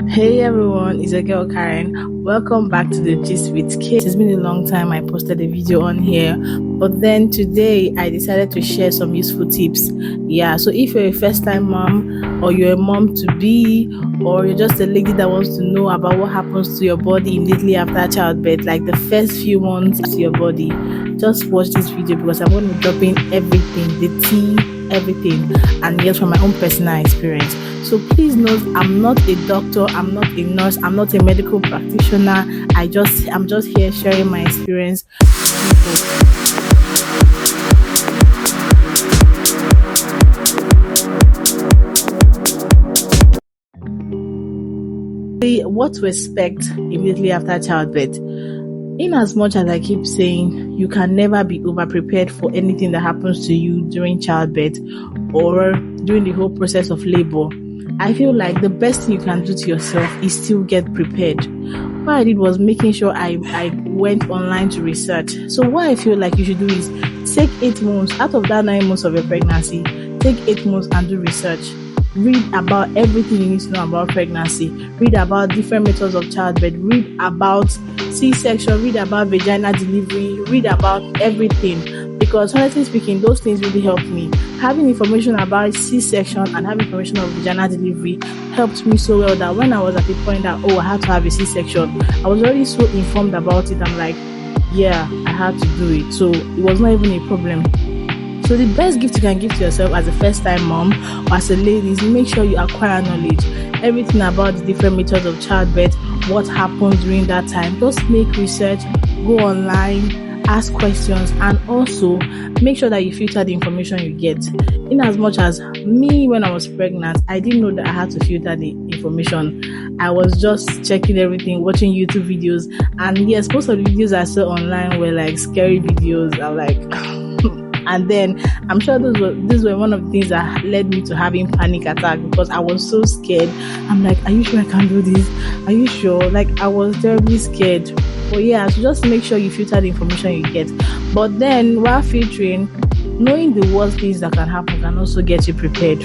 Hey everyone, it's your girl Karen. Welcome back to the Gist with Kate. It's been a long time I posted a video on here, but then today I decided to share some useful tips. So if you're a first time mom, or you're a mom to be, or you're just a lady that wants to know about what happens to your body immediately after childbirth, like the first few months to your body, just watch this video because I'm going to be dropping everything, the tea, everything, and yes, from my own personal experience. So please note, I'm not a doctor, I'm not a nurse, I'm not a medical practitioner. I'm just here sharing my experience. What to expect immediately after childbirth. In as much as I keep saying you can never be over prepared for anything that happens to you during childbirth or during the whole process of labor, I feel like the best thing you can do to yourself is still get prepared. What I did was making sure I went online to research. So what I feel like you should do is take 8 months out of that 9 months of your pregnancy, take 8 months and do research. Read about everything you need to know about pregnancy. Read about different methods of childbirth. Read about C-section. Read about vaginal delivery. Read about everything. Because honestly speaking, those things really helped me. Having information about C-section and having information of vaginal delivery helped me so well that when I was at the point that, I had to have a C-section, I was already so informed about it. I'm like, yeah, I had to do it. So it was not even a problem. So the best gift you can give to yourself as a first-time mom or as a lady is make sure you acquire knowledge. Everything about the different methods of childbirth, what happens during that time. Just make research, go online, ask questions, and also make sure that you filter the information you get. In as much as me, when I was pregnant, I didn't know that I had to filter the information. I was just checking everything, watching YouTube videos, and yes, most of the videos I saw online were like scary videos. I'm like... And then I'm sure these were one of the things that led me to having panic attack because I was so scared. I'm like, are you sure I can do this? Are you sure? Like, I was terribly scared. But yeah, so just make sure you filter the information you get. But then while filtering, knowing the worst things that can happen can also get you prepared.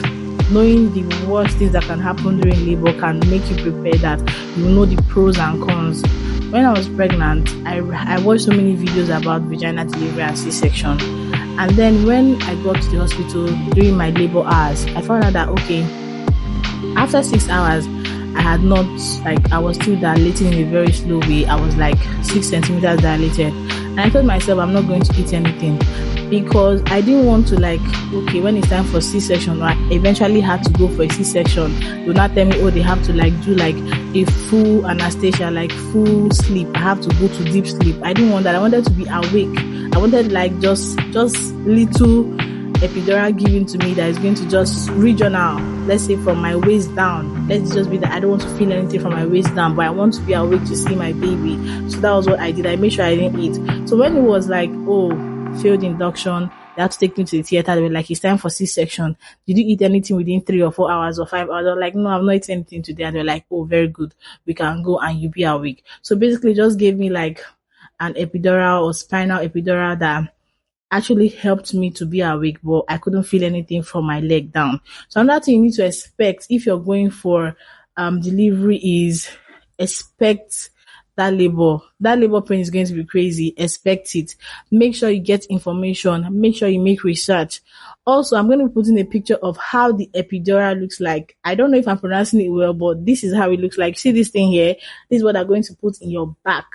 Knowing the worst things that can happen during labor can make you prepared that you know the pros and cons. When I was pregnant, I watched so many videos about vaginal delivery and C-section. And then when I got to the hospital during my labor hours, I found out that, after 6 hours, I was still dilating in a very slow way. I was like 6 centimeters dilated. And I told myself I'm not going to eat anything because I didn't want to when it's time for C-section, I eventually had to go for a C-section. Do not tell me, they have to do a full anesthesia, full sleep. I have to go to deep sleep. I didn't want that. I wanted to be awake. I wanted just little epidural given to me that is going to just regional, let's say from my waist down. Let's just be that I don't want to feel anything from my waist down, but I want to be awake to see my baby. So that was what I did. I made sure I didn't eat. So when it was failed induction, they had to take me to the theater. They were like, it's time for C-section. Did you eat anything within 3 or 4 hours or 5 hours? I was like, no, I've not eaten anything today. And they were like, very good. We can go and you be awake. So basically just gave me an epidural or spinal epidural that actually helped me to be awake, but I couldn't feel anything from my leg down. So another thing you need to expect if you're going for delivery is expect that labor pain is going to be crazy. Expect it. Make sure you get information. Make sure you make research. Also, I'm going to be putting a picture of how the epidural looks like. I don't know if I'm pronouncing it well, but this is how it looks like. See this thing here? This is what I'm going to put in your back.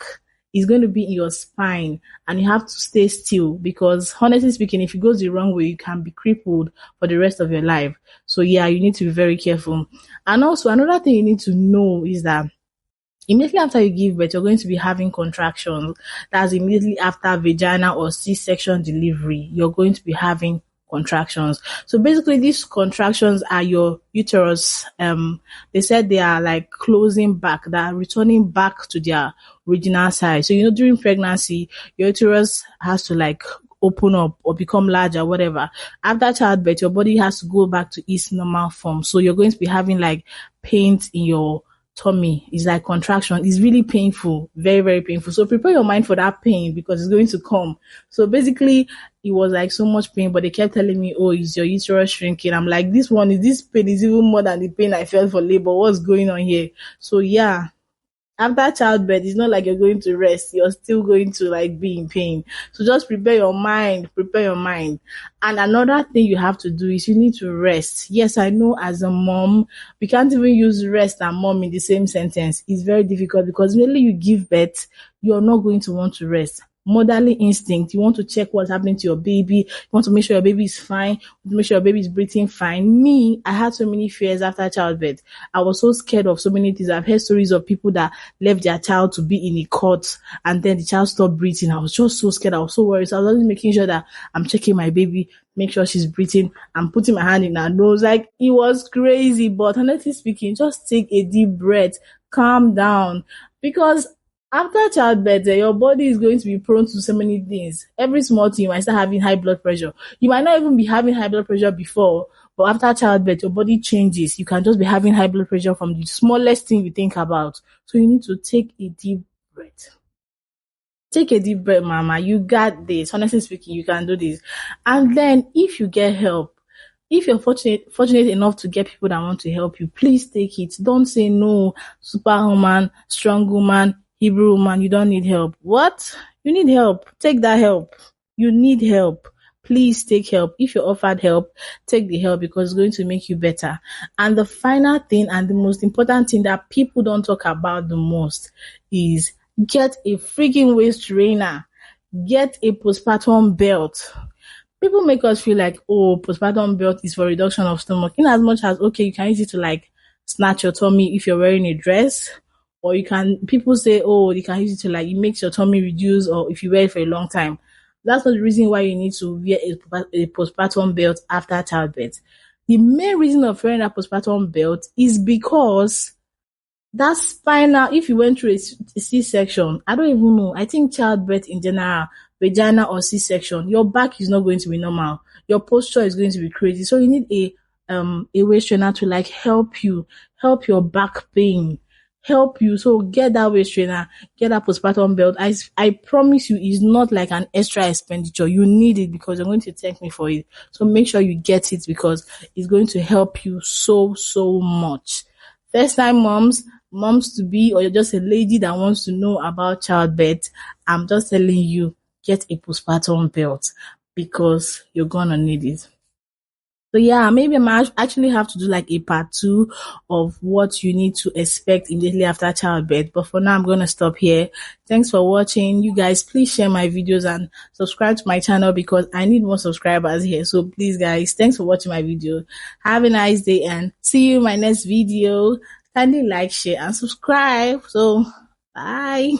It's going to be in your spine, and you have to stay still because honestly speaking, if it goes the wrong way, you can be crippled for the rest of your life. So yeah, you need to be very careful. And also another thing you need to know is that immediately after you give birth, you're going to be having contractions. That's immediately after vaginal or C-section delivery, you're going to be having contractions. So basically these contractions are your uterus. They said they are closing back, they are returning back to their original size. So during pregnancy, your uterus has to open up or become larger, whatever. After childbirth, your body has to go back to its normal form. So you're going to be having pains in your tummy. It's like contraction. It's really painful, very, very painful. So prepare your mind for that pain because it's going to come. So basically, it was like so much pain, but they kept telling me, oh, is your uterus shrinking? I'm like, this pain is even more than the pain I felt for labor. What's going on here? So yeah, after childbirth, it's not like you're going to rest. You're still going to like be in pain. So just prepare your mind. And another thing you have to do is you need to rest. Yes, I know as a mom, we can't even use rest and mom in the same sentence. It's very difficult because immediately you give birth, you're not going to want to rest. Motherly instinct, you want to check what's happening to your baby, you want to make sure your baby is fine, you want to make sure your baby is breathing fine. Me, I had so many fears after childbirth. I was so scared of so many things. I've heard stories of people that left their child to be in a cot and then the child stopped breathing. I was just so scared. I was so worried. So I was always making sure that I'm checking my baby, make sure she's breathing. I'm putting my hand in her nose. Like, it was crazy. But honestly speaking, just take a deep breath, calm down, because after childbirth, your body is going to be prone to so many things. Every small thing, you might start having high blood pressure. You might not even be having high blood pressure before, but after childbirth, your body changes. You can just be having high blood pressure from the smallest thing you think about. So you need to take a deep breath. Take a deep breath, mama. You got this. Honestly speaking, you can do this. And then if you get help, if you're fortunate enough to get people that want to help you, please take it. Don't say no, superwoman, strong woman, Hebrew woman, you don't need help. What? You need help. Take that help. You need help. Please take help. If you're offered help, take the help because it's going to make you better. And the final thing and the most important thing that people don't talk about the most is get a freaking waist trainer. Get a postpartum belt. People make us feel like, oh, postpartum belt is for reduction of stomach. In as much as, okay, you can use it to like snatch your tummy if you're wearing a dress. Or people say, oh, you can use it to like, it makes your tummy reduce, or if you wear it for a long time. That's not the reason why you need to wear a postpartum belt after childbirth. The main reason of wearing a postpartum belt is because that spinal, if you went through a C-section, I don't even know. I think childbirth in general, vagina or C-section, your back is not going to be normal. Your posture is going to be crazy. So you need a waist trainer to like help your back pain. Help you. So get that waist trainer, get that postpartum belt. I promise you, it's not like an extra expenditure. You need it because you're going to thank me for it. So make sure you get it because it's going to help you so, so much. First time moms to be, or you're just a lady that wants to know about childbirth, I'm just telling you, get a postpartum belt because you're gonna need it. So yeah, maybe I might actually have to do like a part 2 of what you need to expect immediately after childbirth. But for now, I'm going to stop here. Thanks for watching. You guys, please share my videos and subscribe to my channel because I need more subscribers here. So please guys, thanks for watching my video. Have a nice day and see you in my next video. Kindly like, share and subscribe. So bye.